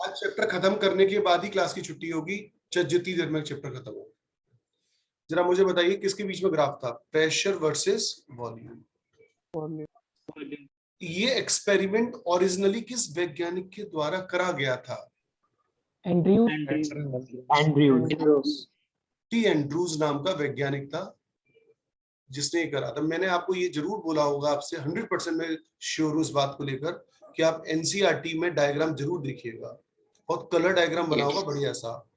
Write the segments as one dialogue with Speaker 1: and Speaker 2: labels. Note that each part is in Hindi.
Speaker 1: आज चैप्टर खत्म करने के बाद ही क्लास की छुट्टी होगी, जितनी देर में चैप्टर खत्म हो। जरा मुझे बताइए किसके बीच में ग्राफ था, प्रेशर वर्सेस वॉल्यूम। ये एक्सपेरिमेंट ओरिजिनली किस वैज्ञानिक के द्वारा करा गया था? टी एंड्रूज नाम का वैज्ञानिक था जिसने ये करा था। मैंने आपको ये जरूर बोला होगा, आपसे 100% मैं श्योर हूं इस बात को लेकर कि आप एनसीईआरटी में डायग्राम जरूर देखिएगा, बहुत कलर डायग्राम बना होगा बढ़िया सा।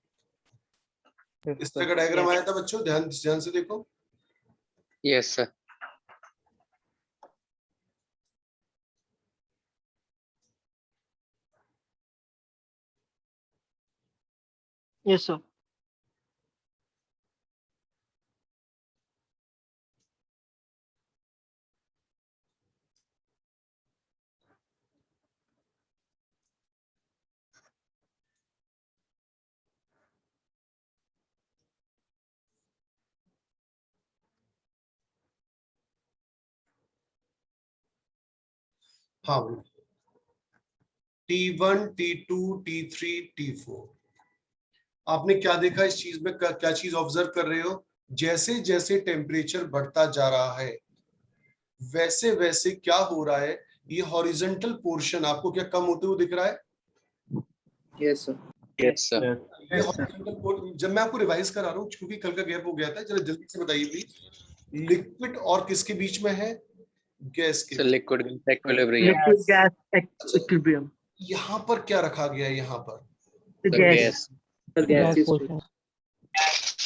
Speaker 1: इस तरह का डायग्राम आया था बच्चों, ध्यान से देखो।
Speaker 2: Yes sir.
Speaker 3: Yes sir.
Speaker 1: हाँ भाई, T1, T2, T3, T4। आपने क्या देखा इस चीज में, क्या चीज ऑब्जर्व कर रहे हो? जैसे जैसे टेम्परेचर बढ़ता जा रहा है वैसे वैसे क्या हो रहा है, ये हॉरिजॉन्टल पोर्शन आपको क्या कम होते हुए दिख रहा है?
Speaker 2: Yes sir. Yes sir.
Speaker 1: ये हॉरिजॉन्टल, जब मैं आपको रिवाइज करा रहा हूँ क्योंकि कल का गैप हो गया था, जरा जल्दी से बताइए प्लीज। लिक्विड और किसके बीच में है? गैस के।
Speaker 2: Liquid equilibrium.
Speaker 3: Liquid gas equilibrium.
Speaker 1: यहाँ पर क्या रखा गया है? यहाँ पर
Speaker 2: गैस।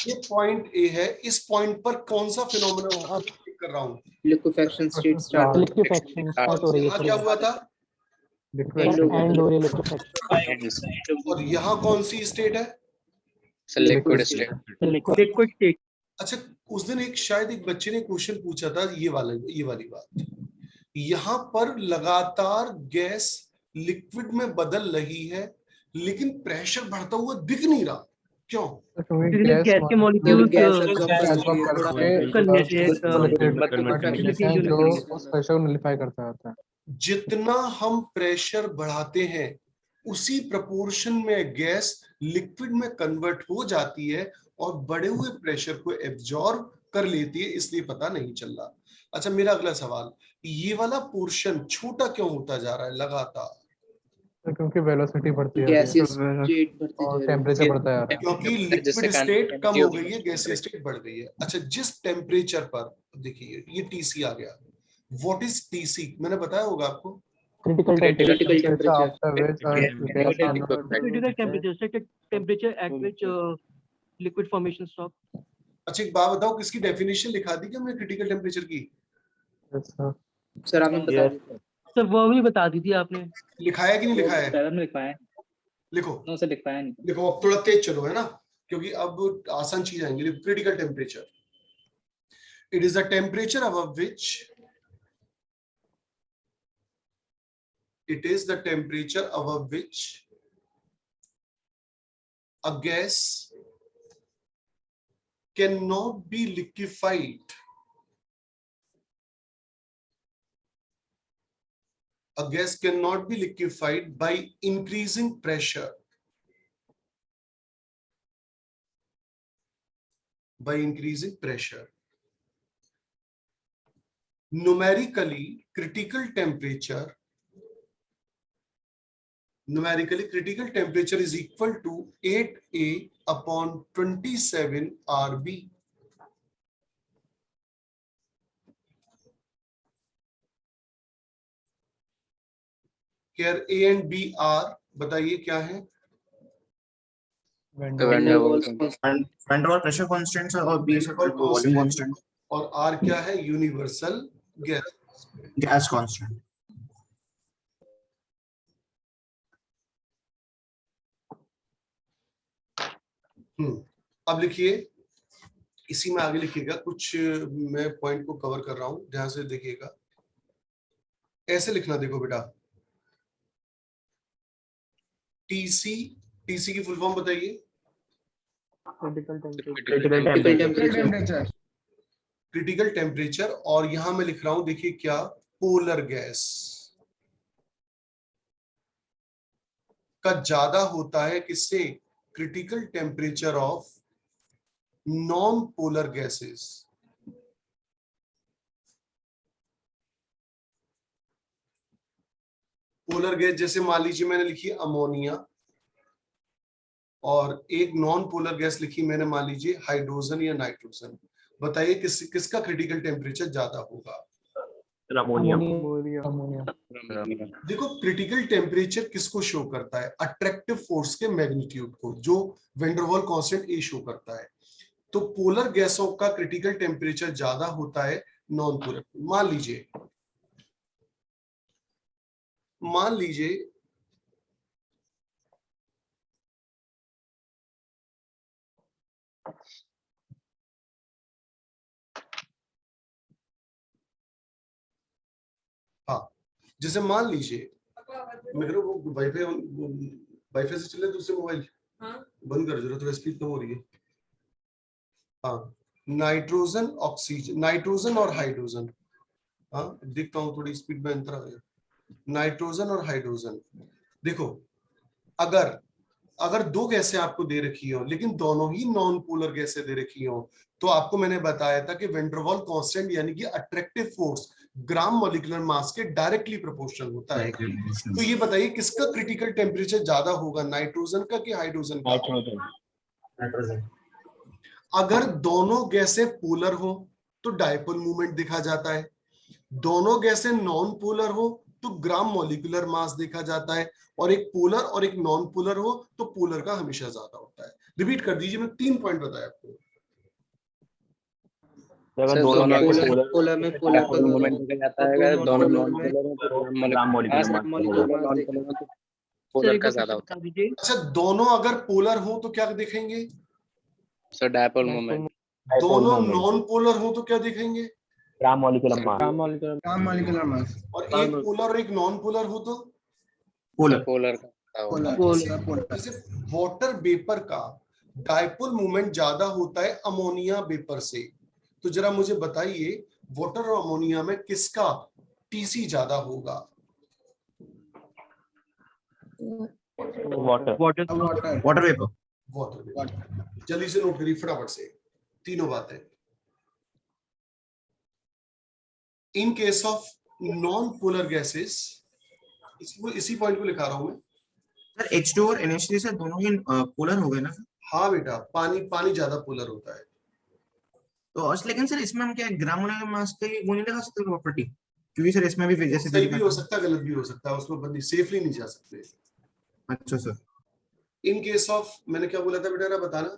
Speaker 1: ये पॉइंट ए है, इस पॉइंट पर कौन सा फिनोमेना कर रहा हूँ?
Speaker 2: लिक्विफैक्शन स्टेट स्टार्ट
Speaker 1: हो रही है। क्या हुआ था? और यहाँ कौन सी स्टेट है?
Speaker 2: Liquid state.
Speaker 3: Liquid state.
Speaker 1: अच्छा, उस दिन शायद एक बच्चे ने क्वेश्चन पूछा था ये वाली बात। यहाँ पर लगातार गैस लिक्विड में बदल रही है लेकिन प्रेशर बढ़ता हुआ दिख नहीं रहा, क्यों?
Speaker 3: गैस के मॉलिक्यूल
Speaker 4: करता है।
Speaker 1: जितना हम प्रेशर बढ़ाते हैं उसी प्रोपोर्शन में गैस लिक्विड में कन्वर्ट हो जाती है और बढ़े हुए प्रेशर को एब्जॉर्ब कर लेती है, इसलिए पता नहीं चल रहा। अच्छा, मेरा अगला सवाल, ये वाला पोर्शन छोटा क्यों होता जा रहा है लगातार?
Speaker 4: क्योंकि वेलोसिटी बढ़ती है और टेम्परेचर बढ़ता है,
Speaker 1: क्योंकि लिक्विड स्टेट कम हो गई है, गैसीय स्टेट बढ़ गई है। अच्छा, जिस टेम्परेचर पर, देखिए ये टीसी आ गया, व्हाट इज टीसी? मैंने बताया होगा आपको,
Speaker 3: critical
Speaker 4: temperature
Speaker 3: temperature at which liquid formation stop.
Speaker 1: अच्छा एक बात बताओ, किसकी डेफिनेशन लिखा दी क्या हमने क्रिटिकल टेम्परेचर की?
Speaker 2: सर आपने बता दी
Speaker 3: सर, वो भी बता दी थी आपने।
Speaker 1: लिखाया कि नहीं लिखाया है?
Speaker 3: में लिखवाया
Speaker 1: लिखो।
Speaker 3: नो सर, लिखवाया नहीं।
Speaker 1: देखो अब थोड़ा तेज चलो, है ना, क्योंकि अब आसान चीज आएंगी। Critical temperature, it is the temperature above which, it is the temperature above which a gas cannot be liquefied. A gas cannot be liquefied by increasing pressure. By increasing pressure. Numerically, critical temperature is equal to 8A upon 27 RB. Here A and B are, बताइए क्या है?
Speaker 4: Van der Waals pressure constant और B वॉल्यूम कांस्टेंट,
Speaker 1: और R क्या है? Universal
Speaker 4: gas constant.
Speaker 1: अब लिखिए, इसी में आगे लिखिएगा, कुछ मैं पॉइंट को कवर कर रहा हूं, ध्यान से देखिएगा। ऐसे लिखना, देखो बेटा, टीसी, टीसी की फुल फॉर्म बताइए। क्रिटिकल टेम्परेचर, और यहां मैं लिख रहा हूं, देखिए क्या, पोलर गैस। का ज्यादा होता है किससे? Critical temperature of non polar gases. Polar gas जैसे मान लीजिए मैंने लिखी अमोनिया, और एक नॉन पोलर गैस लिखी मैंने मान लीजिए हाइड्रोजन या नाइट्रोजन। बताइए किसका क्रिटिकल टेम्परेचर ज्यादा होगा?
Speaker 5: अमोनिया।
Speaker 1: देखो क्रिटिकल टेम्परेचर किसको शो करता है? अट्रैक्टिव फोर्स के मैग्नीट्यूड को, जो वेंडरवॉल कांस्टेंट ए शो करता है। तो पोलर गैसों का क्रिटिकल टेम्परेचर ज्यादा होता है नॉन पोलर। मान लीजिए हाँ, जैसे मान लीजिए मेरे वो वाईफाई से चले दूसरे मोबाइल। हाँ? बंद कर, जरूरत है, स्पीड कम हो रही है। हाँ, नाइट्रोजन ऑक्सीजन, नाइट्रोजन और हाइड्रोजन। हाँ देखता हूँ थोड़ी स्पीड में अंतर आ गया। नाइट्रोजन और हाइड्रोजन, देखो अगर अगर दो गैसें आपको दे रखी हो लेकिन दोनों ही नॉन पोलर गैसें दे रखी हो, तो आपको मैंने बताया था कि वेंडरवॉल कांस्टेंट यानी कि attractive force gram molecular mass के डायरेक्टली प्रोपोर्शनल होता है। तो ये बताइए किसका क्रिटिकल टेम्परेचर ज्यादा होगा, नाइट्रोजन का कि हाइड्रोजन का?
Speaker 5: नाइट्रोजन।
Speaker 1: अगर दोनों गैसें पोलर हो तो डायपोल मूवमेंट देखा जाता है, दोनों गैसें नॉन पोलर हो तो ग्राम मॉलिक्यूलर मास देखा जाता है, और एक पोलर और एक नॉन पोलर हो तो पोलर का हमेशा ज्यादा होता है। रिपीट कर दीजिए, मैं 3 पॉइंट बताया आपको।
Speaker 5: अगर दोनों
Speaker 2: पोलर में पोलर का
Speaker 5: मूवमेंट देखा जाता है, अगर दोनों नॉन पोलर हैं तो gram molecular mass, non polar हैं तो
Speaker 2: पोलर का ज्यादा होता है।
Speaker 1: अच्छा, दोनों अगर पोलर हो तो क्या देखेंगे?
Speaker 2: Sir dipole moment.
Speaker 1: दोनों नॉन पोलर हो तो क्या देखेंगे?
Speaker 5: Gram molecular mass.
Speaker 1: और एक पोलर और एक नॉन पोलर हो तो
Speaker 2: पोलर का।
Speaker 1: जैसे वाटर वेपर का डायपोल मूवमेंट ज्यादा होता है अमोनिया वेपर से, तो जरा मुझे बताइए वाटर और अमोनिया में किसका टीसी ज्यादा होगा?
Speaker 5: Water vapour.
Speaker 1: जल्दी से नोट करिए फटाफट से, तीनों बातें। In case of non polar gases, इसी पॉइंट को लिखा रहा हूं मैं
Speaker 6: सर। H2 और NH3 से दोनों ही पोलर हो गए ना सर?
Speaker 1: हाँ बेटा, पानी ज्यादा पोलर होता है।
Speaker 6: तो लेकिन सर इसमें हम क्या ग्राम मोलर मास के वो नहीं लगा सकते प्रॉपर्टी? क्योंकि सर इसमें भी जैसे
Speaker 1: सही भी हो सकता है, गलत भी हो सकता है, उसमें बंदी सेफली नहीं जा सकते।
Speaker 6: अच्छा सर।
Speaker 1: इन केस ऑफ, मैंने क्या बोला था बेटा, बताना।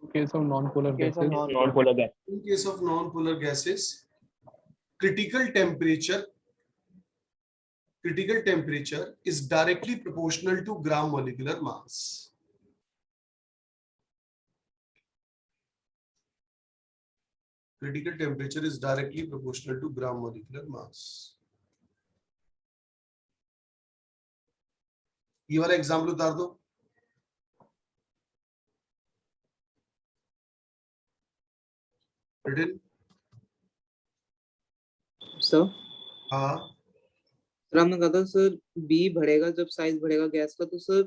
Speaker 4: Case of non polar gases,
Speaker 5: non polar gas.
Speaker 1: In case of non polar gases critical temperature is directly proportional to gram molecular mass. Critical temperature is directly proportional to gram molecular mass. ये वाला एग्जाम्पल उतार दो। रिटन
Speaker 2: सर
Speaker 1: हाँ,
Speaker 2: सर आपने कहा था सर बी बढ़ेगा जब साइज बढ़ेगा गैस का, तो सर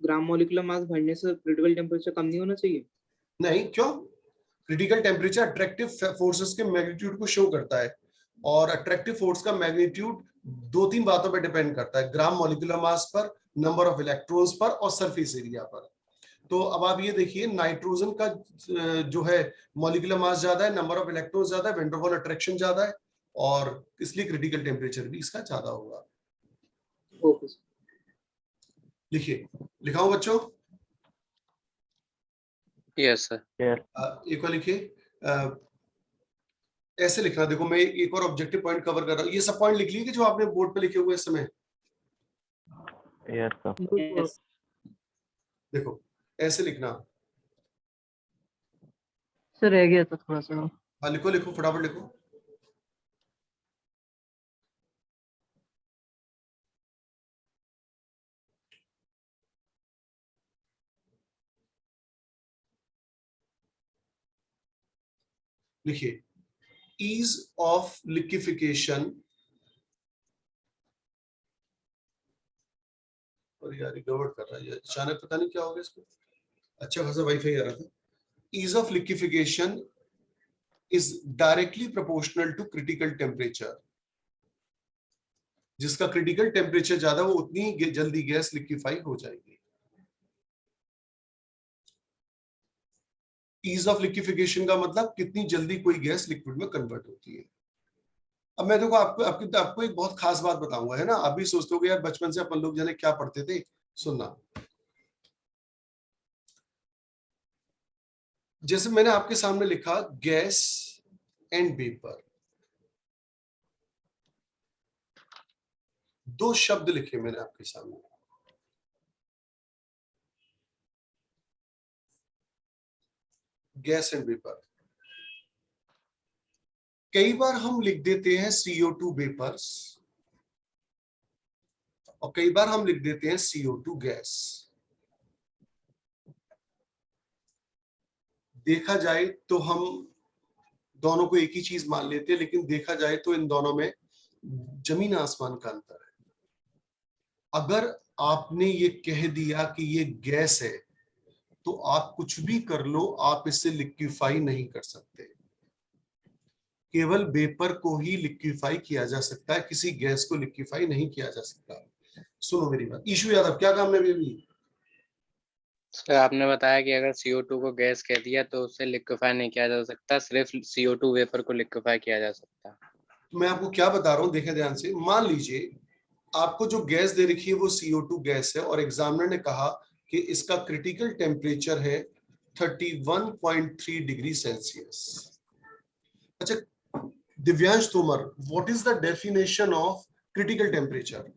Speaker 2: ग्राम मॉलिक्यूलर मास बढ़ने से क्रिटिकल टेम्परेचर कम नहीं होना चाहिए?
Speaker 1: नहीं, क्यों? क्रिटिकल टेम्परेचर अट्रैक्टिव फोर्सेस के मैग्नीट्यूड को शो करता है, और अट्रैक्टिव फोर्स का मैग्नीट्यूड 2-3 बातों पर डिपेंड करता है, ग्राम मॉलिक्यूलर मास पर, नंबर ऑफ इलेक्ट्रॉन्स पर, और सरफेस एरिया पर। तो अब आप ये देखिए, नाइट्रोजन का जो है मॉलिक्यूलर मास ज्यादा है, नंबर ऑफ इलेक्ट्रॉन ज्यादा है, वेंडरवॉल अट्रैक्शन ज्यादा है, और इसलिए क्रिटिकल टेम्परेचर भी इसका ज्यादा होगा। लिखिए, लिखाऊं बच्चों?
Speaker 2: Yes sir.
Speaker 1: एक और लिखिए, ऐसे लिखना। देखो मैं एक और ऑब्जेक्टिव पॉइंट कवर कर रहा हूँ, ये सब पॉइंट लिख लिए कि जो आपने बोर्ड पे लिखे हुए इस समय?
Speaker 5: यस।
Speaker 1: देखो ऐसे लिखना।
Speaker 3: सर रह गया था थोड़ा सा।
Speaker 1: हाँ लिखो लिखो, फटाफट लिखो। लिखिए, ease of liquefaction और यार ये गड़बड़ कर रहा है, ये अचानक पता नहीं क्या हो गया इसको। अच्छा खासा वाईफाई आ रहा था। Ease of liquefaction is directly proportional to critical temperature. जिसका क्रिटिकल टेम्परेचर ज्यादा वो उतनी ही जल्दी गैस लिक्विफाई हो जाएगी। ईज ऑफ लिक्विफिकेशन का मतलब कितनी जल्दी कोई गैस लिक्विड में कन्वर्ट होती है। अब मैं देखो आपको एक बहुत खास बात बताऊंगा, है ना। आप भी सोचते हो यार बचपन से अपन लोग जाने क्या पढ़ते थे। सुनना, जैसे मैंने आपके सामने लिखा गैस एंड वेपर, दो शब्द लिखे मैंने आपके सामने, गैस एंड वेपर। कई बार हम लिख देते हैं CO2 वेपर्स और कई बार हम लिख देते हैं CO2 गैस। देखा जाए तो हम दोनों को एक ही चीज मान लेते हैं, लेकिन देखा जाए तो इन दोनों में जमीन आसमान का अंतर है। अगर आपने ये कह दिया कि ये गैस है तो आप कुछ भी कर लो, आप इससे लिक्विफाई नहीं कर सकते। केवल वेपर को ही लिक्विफाई किया जा सकता है, किसी गैस को लिक्विफाई नहीं किया जा सकता। सुनो मेरी बात। ईशु यादव, क्या काम है बेबी?
Speaker 5: सर आपने बताया कि अगर CO2 को गैस कह दिया तो उससे लिक्विफाई नहीं किया जा सकता, सिर्फ CO2 वेपर को लिक्विफाई किया जा सकता।
Speaker 1: तो मैं आपको क्या बता रहा हूं, देखें ध्यान से। मान लीजिए आपको जो गैस दे रखी है वो CO2 गैस है और एग्जामिनर ने कहा कि इसका क्रिटिकल टेम्परेचर है 31.3 डिग्री सेल्सियस। अच्छा Divyansh Tomar, what is the definition of critical temperature?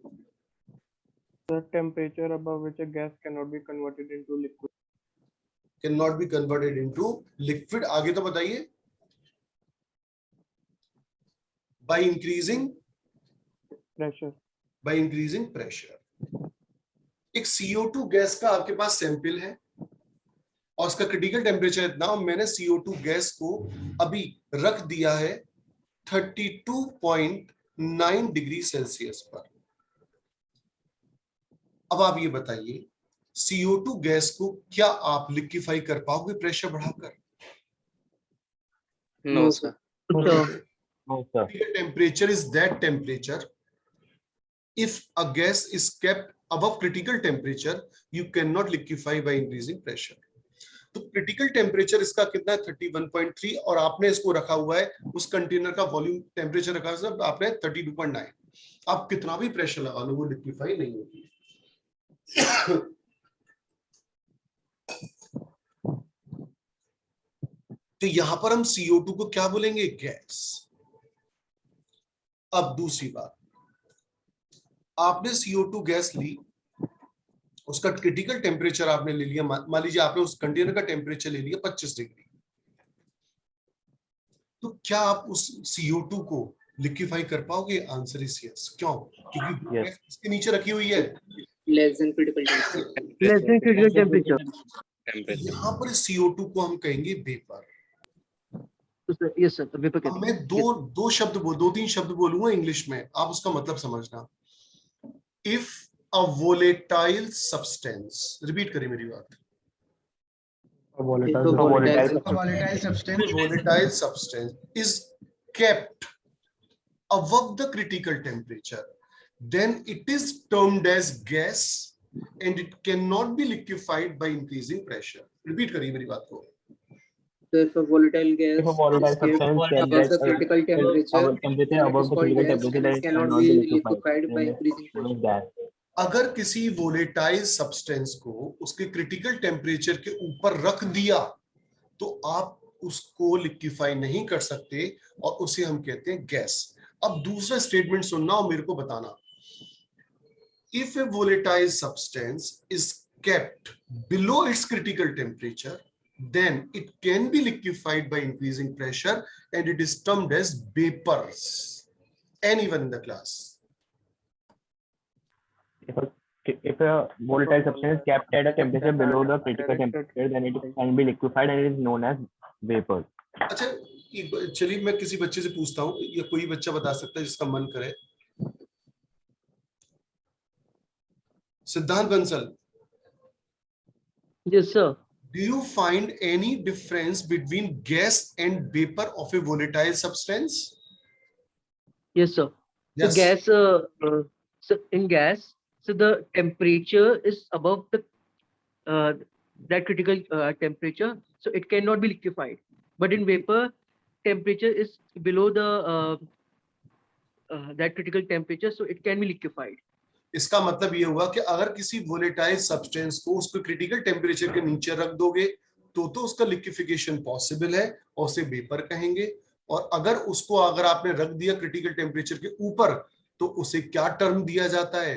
Speaker 4: The temperature above which a gas cannot be converted into liquid.
Speaker 1: Cannot be converted into liquid. आगे तो बताइए। By increasing
Speaker 4: Pressure.
Speaker 1: by increasing pressure. एक CO2 गैस का आपके पास सैंपल है और उसका क्रिटिकल टेम्परेचर इतना, और मैंने CO2 गैस को अभी रख दिया है 32.9 डिग्री सेल्सियस पर। अब आप ये बताइए CO2 गैस को क्या आप लिक्विफाई कर पाओगे प्रेशर बढ़ाकर?
Speaker 5: No sir.
Speaker 1: Temperature is that temperature. If a gas is kept above critical temperature, you cannot liquefy by increasing pressure. तो क्रिटिकल टेम्परेचर इसका कितना है 31.3 और आपने इसको रखा हुआ है, उस कंटेनर का वॉल्यूम टेम्परेचर रखा है आपने 32.9। आप कितना भी प्रेशर लगा लो वो लिक्विफाई नहीं होगी। तो यहां पर हम CO2 को क्या बोलेंगे? गैस। अब दूसरी बात, आपने CO2 गैस ली, उसका क्रिटिकल टेम्परेचर आपने ले लिया, मान लीजिए आपने उस कंटेनर का टेम्परेचर ले लिया 25 डिग्री, तो क्या आप उस CO2 को लिक्विफाई कर पाओगे? Answer is yes. क्यों? क्योंकि गैस इसके नीचे रखी हुई है
Speaker 2: लेस देन क्रिटिकल
Speaker 3: टेम्परेचर।
Speaker 1: यहाँ पर CO2 को हम कहेंगे वेपर।
Speaker 3: यस सर, वेपर
Speaker 1: अब मैं दो तीन शब्द बोलूंगा इंग्लिश में, आप उसका मतलब समझना। If a volatile substance, repeat करिए मेरी बात। Volatile substance is kept above the critical temperature, then it is termed as gas and it cannot be liquefied by increasing pressure. Repeat करिए मेरी बात को।
Speaker 2: So if a volatile gas
Speaker 5: If a volatile
Speaker 2: is kept
Speaker 5: substance
Speaker 2: above the critical temperature,
Speaker 5: temperature
Speaker 2: then it
Speaker 5: above
Speaker 2: is
Speaker 5: the
Speaker 2: called
Speaker 5: critical
Speaker 2: gas
Speaker 5: temperature,
Speaker 2: and
Speaker 5: then
Speaker 2: it
Speaker 5: it
Speaker 2: cannot
Speaker 5: cannot
Speaker 2: be
Speaker 5: be
Speaker 2: liquefied by
Speaker 5: liquefied.
Speaker 2: increasing
Speaker 5: Then
Speaker 2: pressure.
Speaker 5: it is gas.
Speaker 1: अगर किसी वोलेटाइल सब्सटेंस को उसके क्रिटिकल टेम्परेचर के ऊपर रख दिया तो आप उसको लिक्विफाई नहीं कर सकते और उसे हम कहते हैं गैस। अब दूसरा स्टेटमेंट सुनना और मेरे को बताना। If a volatile substance is kept below its critical temperature, then it can be liquefied by increasing pressure and it is termed as vapors. Anyone in the class?
Speaker 5: If a volatile substance is kept at a temperature below the critical temperature, then it can be liquefied and it is known as vapor.
Speaker 1: अच्छा चलिए मैं किसी बच्चे से पूछता हूँ, या कोई बच्चा बता सकता है जिसका मन करे। Siddhant Bansal,
Speaker 3: Yes, sir.
Speaker 1: do you find any difference between gas and vapor of a volatile substance?
Speaker 3: Yes, sir. So
Speaker 1: Yes.
Speaker 3: gas, so in gas, so the temperature is above the that critical temperature, so it cannot be liquefied. But in vapor, temperature is below the that critical temperature, so it can be liquefied.
Speaker 1: इसका मतलब ये हुआ कि अगर किसी वोलेटाइल सब्सटेंस को उसको क्रिटिकल टेम्परेचर के नीचे रख दोगे तो उसका लिक्विफिकेशन पॉसिबल है और उसे वेपर कहेंगे, और अगर उसको अगर आपने रख दिया क्रिटिकल टेम्परेचर के ऊपर तो उसे क्या टर्म दिया जाता है?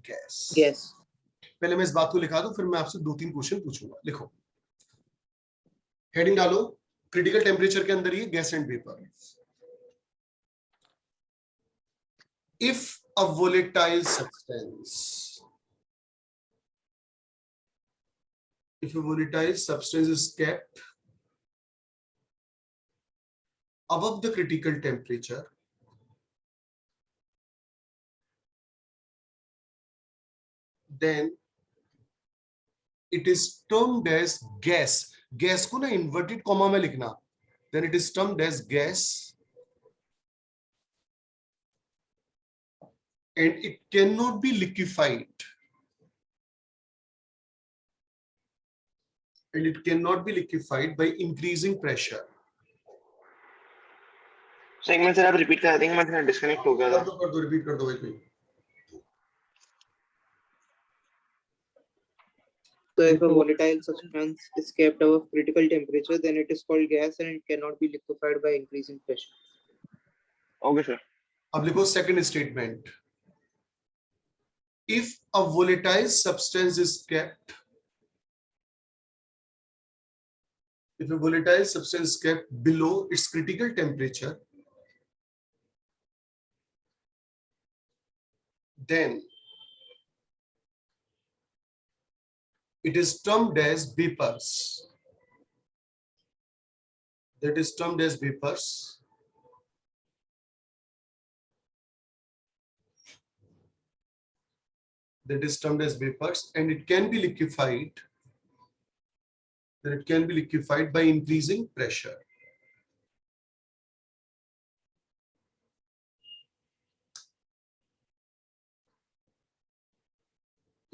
Speaker 1: गैस।
Speaker 2: गैस।
Speaker 1: पहले मैं इस बात को लिखा दूं, फिर मैं आपसे 2-3 क्वेश्चन पूछूंगा। लिखो, हेडिंग डालो, क्रिटिकल टेम्परेचर के अंदर ये gas and vapour. If a volatile substance, if a volatile substance is kept above the critical temperature, then it is termed as gas. gas को ना inverted comma में लिखना, then it is termed as gas, and it cannot be liquefied, and it cannot be liquefied by increasing pressure.
Speaker 6: Sir एक मिनट सर, आप रिपीट करा देंगे, मैं डिस्कनेक्ट हो गया था।
Speaker 1: कर दो रिपीट कर दो भाई।
Speaker 2: So if a volatile substance is kept above critical temperature, then it is called gas and it cannot be liquefied by increasing pressure.
Speaker 6: Okay sir.
Speaker 1: अब लिखो second statement, if a volatile substance is kept, if a volatile substance is kept below its critical temperature, then it is termed as vapors. That is termed as vapors. That is termed as vapors, and it can be liquefied. That it can be liquefied by increasing pressure.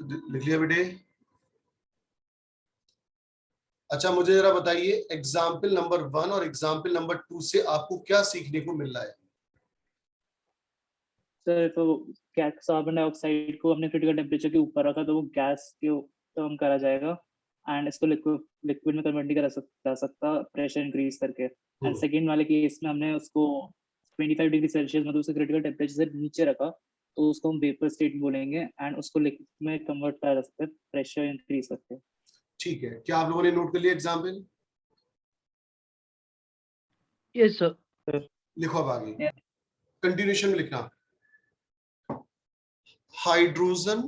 Speaker 1: लिख लिया बेटे? अच्छा, मुझे जरा बताइए एग्जाम्पल नंबर 1 और एग्जाम्पल नंबर 2 से आपको क्या सीखने को मिल रहा है?
Speaker 7: सर तो कार्बन डाइऑक्साइड को हमने क्रिटिकल टेम्परेचर के ऊपर रखा तो वो गैस के टर्म करा जाएगा, एंड इसको लिक्विड में कन्वर्ट नहीं करा सकता प्रेशर इंक्रीज करके। एंड सेकंड वाले केस में हमने उसको 25 डिग्री सेल्सियस मतलब उसके क्रिटिकल टेम्परेचर से नीचे रखा तो उसको हम वेपर स्टेट बोलेंगे, एंड उसको लिक्विड में कन्वर्ट करा सकते हैं प्रेशर इंक्रीज करके।
Speaker 1: ठीक है, क्या आप लोगों ने नोट कर लिया एग्जाम्पल?
Speaker 3: Yes, sir.
Speaker 1: लिखो अब आगे, कंटिन्यूएशन में लिखना, hydrogen,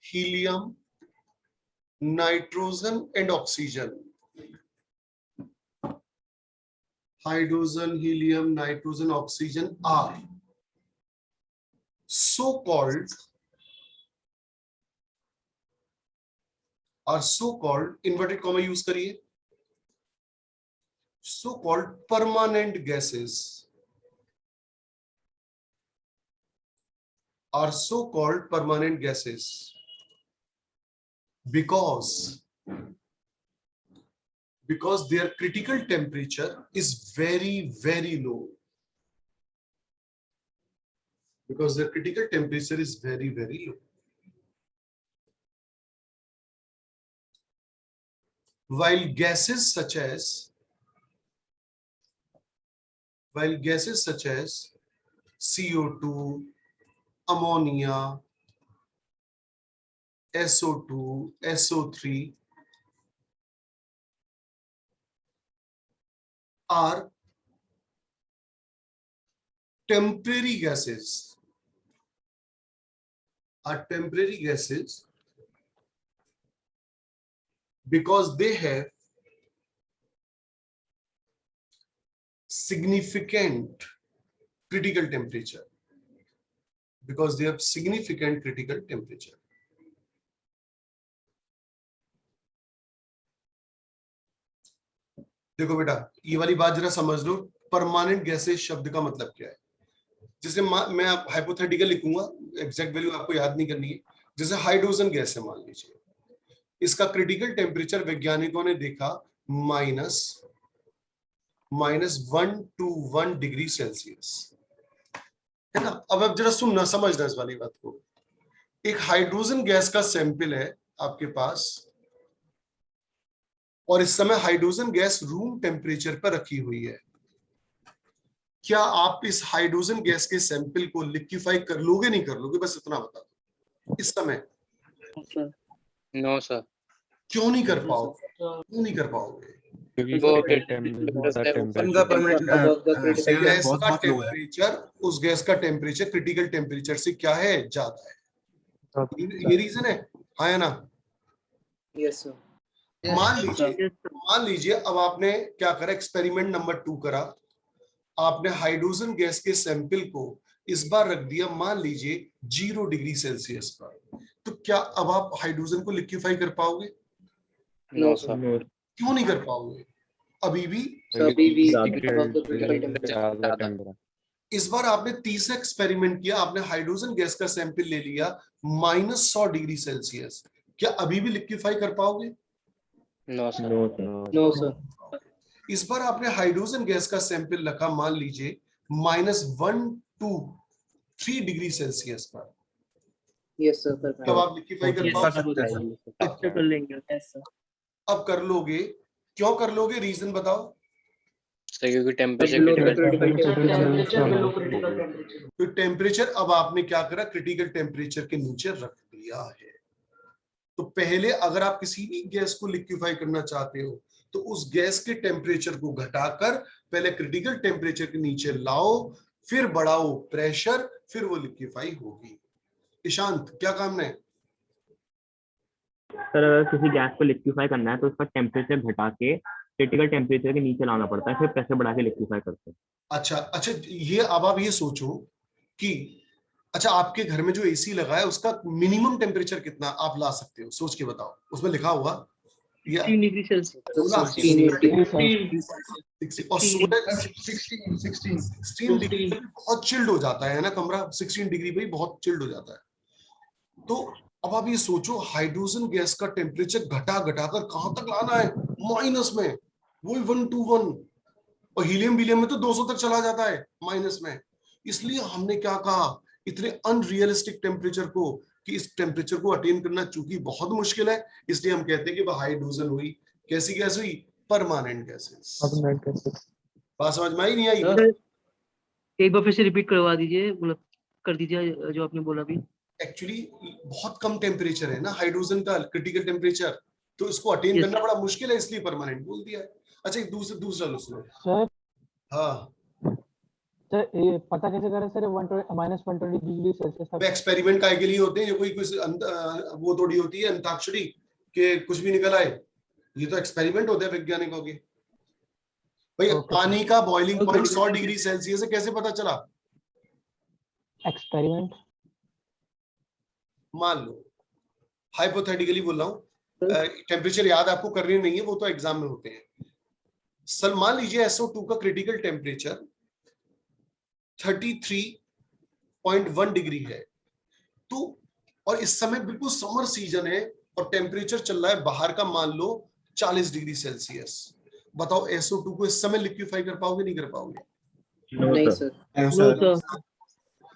Speaker 1: helium, nitrogen and oxygen. Hydrogen, helium, nitrogen, oxygen are so-called inverted comma use करिए, so-called permanent gases, are so-called permanent gases because their critical temperature is very, very low. Because their critical temperature is very, very low. While gases such as CO2, ammonia, SO2, SO3 are temporary gases, because they have significant critical temperature. because they have significant critical temperature. देखो बेटा, ये वाली बात जरा समझ लो, परमानेंट गैसेस शब्द का मतलब क्या है। जैसे मैं हाइपोथेटिकल लिखूंगा, एग्जैक्ट वैल्यू आपको याद नहीं करनी है। जैसे हाइड्रोजन गैस है, मान लीजिए, इसका क्रिटिकल टेम्परेचर वैज्ञानिकों ने देखा -121 डिग्री सेल्सियस, है ना। अब आप जरा सुनना, समझना इस वाली बात को। एक हाइड्रोजन गैस का सैंपल है आपके पास, और इस समय हाइड्रोजन गैस रूम टेम्परेचर पर रखी हुई है। क्या आप इस हाइड्रोजन गैस के सैंपल को लिक्विफाई कर लोगे, नहीं कर लोगे? बस इतना बता दो इस समय।
Speaker 5: No sir.
Speaker 1: क्यों नहीं कर पाओगे? क्यों नहीं कर पाओगे?
Speaker 5: वो
Speaker 1: टेम्परेचर, उस गैस का टेम्परेचर क्रिटिकल टेम्परेचर से क्या है, ज्यादा है। ये रीजन है, हाँ या ना?
Speaker 2: Yes sir.
Speaker 1: मान लीजिए अब आपने क्या करा, एक्सपेरिमेंट नंबर 2 करा। आपने हाइड्रोजन गैस के सैंपल को इस बार रख दिया मान लीजिए 0 डिग्री सेल्सियस पर, तो क्या अब आप हाइड्रोजन को लिक्विफाई कर पाओगे?
Speaker 5: No sir.
Speaker 1: क्यों नहीं कर पाओगे? अभी भी इस बार आपने तीसरा एक्सपेरिमेंट किया, आपने हाइड्रोजन गैस का सैंपल ले लिया -100 डिग्री सेल्सियस, क्या अभी भी लिक्विफाई कर पाओगे?
Speaker 5: No sir.
Speaker 2: No sir.
Speaker 1: इस बार आपने हाइड्रोजन गैस का सैंपल रखा मान लीजिए -123 डिग्री सेल्सियस पर,
Speaker 2: यस सर।
Speaker 1: तब आप लिक्विफाई कर पाओगे?
Speaker 3: कर लेंगे।
Speaker 1: अब कर लोगे, क्यों कर लोगे? रीजन बताओ।
Speaker 5: क्योंकि
Speaker 1: तो टेम्परेचर अब आपने क्या करा, क्रिटिकल टेम्परेचर के नीचे रख दिया है। तो पहले अगर आप किसी भी गैस को लिक्विफाई करना चाहते हो तो उस गैस के टेम्परेचर को घटाकर पहले क्रिटिकल टेम्परेचर के नीचे लाओ, फिर बढ़ाओ प्रेशर, फिर वो लिक्विफाई होगी। ईशांत, क्या काम है?
Speaker 8: सर अगर किसी गैस को लिक्विफाई करना है तो उसका टेम्परेचर घटा के क्रिटिकल टेम्परेचर के नीचे लाना पड़ता है, फिर प्रेशर बढ़ा के लिक्विफाई करते हैं।
Speaker 1: अच्छा, ये अब आप ये सोचो कि अच्छा, आपके घर में जो एसी लगा है उसका मिनिमम टेम्परेचर कितना आप ला सकते हो, सोच के बताओ। उसमें लिखा होगा
Speaker 3: 16 डिग्री सेल्सियस।
Speaker 1: 16 डिग्री बहुत चिल्ड हो जाता है ना कमरा, 16 डिग्री पे बहुत चिल्ड हो जाता है। तो अब आप ये सोचो, हाइड्रोजन गैस का टेम्परेचर घटा कर कहां तक लाना है, माइनस में, वही 121, और हीलियम में तो 200 तक चला जाता है माइनस में। इसलिए हमने क्या कहा, इतने अनरियलिस्टिक टेम्परेचर को, कि इस टेम्परेचर को अटेन करना चूंकि बहुत मुश्किल है, इसलिए हम कहते हैं कि वह हाइड्रोजन हुई। कैसी गैस हुई? Permanent gases. बात समझ में आई नहीं आई?
Speaker 3: एक बार फिर से रिपीट करवा दीजिए, मतलब कर दीजिए जो आपने बोला अभी।
Speaker 1: एक्चुअली बहुत कम टेम्परेचर है ना हाइड्रोजन का क्रिटिकल टेम्परेचर, तो इसको अटेन करना बड़ा मुश्किल है, इसलिए परमानेंट बोल दिया है। अच्छा, एक दूसरा लो सुनो।
Speaker 4: सर
Speaker 1: हाँ
Speaker 4: सर, ये पता कैसे करें सर -120 डिग्री सेल्सियस तक?
Speaker 1: एक्सपेरिमेंट काय के लिए होते हैं, ये कोई वो थोड़ी होती है अंताक्षरी के कुछ भी निकल आए। ये तो एक्सपेरिमेंट होते हैं वैज्ञानिकों के। भाई पानी का बॉइलिंग पॉइंट 100 डिग्री सेल्सियस है, कैसे पता चला?
Speaker 4: एक्सपेरिमेंट
Speaker 1: मान लो, हाइपोथेटिकली बोल रहा हूँ, टेम्परेचर याद आपको करनी नहीं है, वो तो एग्जाम में होते हैं। सर मान लीजिए SO2 का क्रिटिकल टेम्परेचर 33.1 डिग्री है, तो और इस समय बिल्कुल समर सीजन है और टेम्परेचर चल रहा है बाहर का मान लो 40 डिग्री सेल्सियस। बताओ SO2 को इस समय लिक्विफाई कर पाओगे, नहीं कर पाओगे?
Speaker 2: नहीं सर।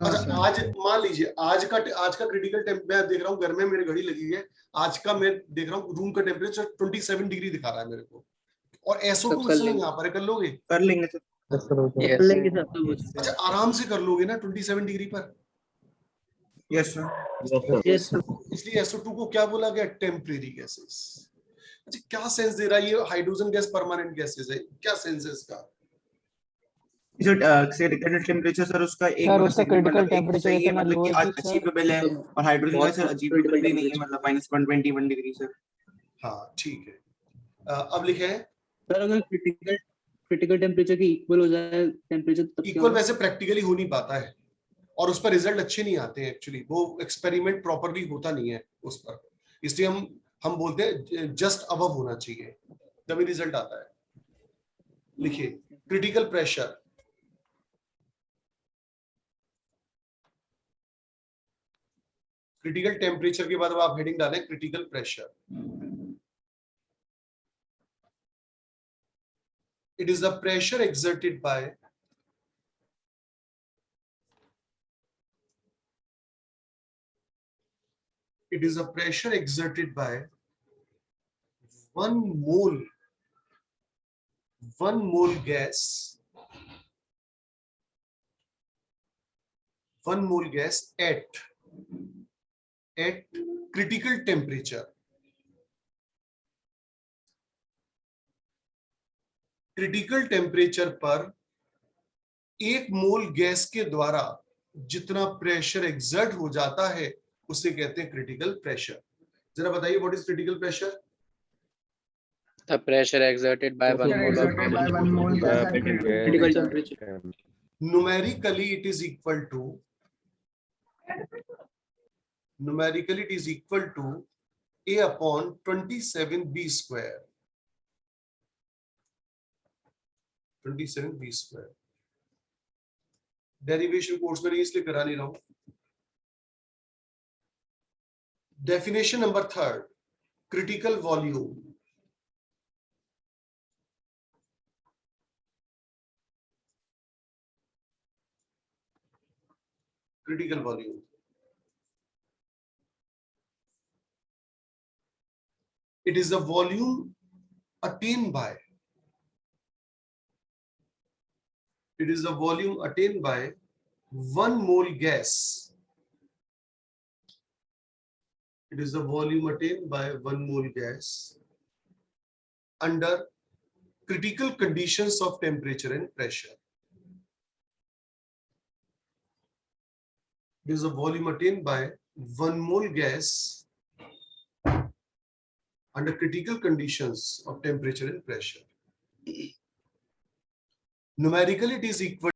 Speaker 1: अच्छा, आज मान लीजिए आज का क्रिटिकल टेम्परेचर, मैं देख रहा हूँ घर में मेरी घड़ी लगी है, आज का मैं देख रहा हूँ रूम का टेम्परेचर 27 डिग्री दिखा रहा है मेरे को, और SO2 इस समय यहाँ पर है, कर लोगे?
Speaker 6: कर लेंगे सर।
Speaker 3: कर लेंगे सर।
Speaker 1: अच्छा, आराम से कर लोगे ना 27 डिग्री पर?
Speaker 6: Yes sir.
Speaker 3: Yes sir.
Speaker 1: इसलिए SO2 को क्या बोला गया? Temporary gases. अच्छा, क्या सेंस दे रहा है ये हाइड्रोजन गैस परमानेंट गैसेस है? क्या सेंस है इसका?
Speaker 6: जो क्रिटिकल टेम्परेचर सर, उसका एक
Speaker 4: सर उसका क्रिटिकल टेम्परेचर
Speaker 6: सही है,
Speaker 4: इतना
Speaker 6: मतलब
Speaker 4: लो
Speaker 6: कि
Speaker 4: है कि
Speaker 6: अचीवेबल है, और हाइड्रोजन का सर अचीवेबल भी नहीं है, मतलब -121 डिग्री सर।
Speaker 1: हाँ ठीक है, अब लिखे हैं
Speaker 7: सर अगर क्रिटिकल टेम्परेचर के इक्वल हो जाए टेम्परेचर, तब क्या
Speaker 1: इक्वल। वैसे प्रैक्टिकली हो नहीं पाता है, और उस पर रिजल्ट अच्छे नहीं आते हैं एक्चुअली, वो एक्सपेरिमेंट प्रॉपरली होता नहीं है उस पर, इसलिए हम बोलते हैं जस्ट अबव होना चाहिए तभी रिजल्ट आता है। लिखिए क्रिटिकल प्रेशर, क्रिटिकल टेम्परेचर के बाद अब आप हेडिंग डालें critical pressure. It is the pressure exerted by it is a pressure exerted by 1 mole gas, 1 mole gas at critical temperature. Critical temperature पर 1 मोल गैस के द्वारा जितना प्रेशर एक्सर्ट हो जाता है उसे कहते हैं क्रिटिकल प्रेशर। जरा बताइए what is critical pressure?
Speaker 5: The pressure exerted by 1 mole of
Speaker 2: critical temperature.
Speaker 1: Numerically it is equal to A upon 27B square, 27B square। Derivation course में इसलिए करा नहीं रहा हूं। Definition number 3, critical volume. Critical volume it is the volume attained by, it is the volume attained by 1 mole gas, it is the volume attained by 1 mole gas under critical conditions of temperature and pressure. It is the volume attained by 1 mole gas under critical conditions of temperature and pressure. Numerically it is equal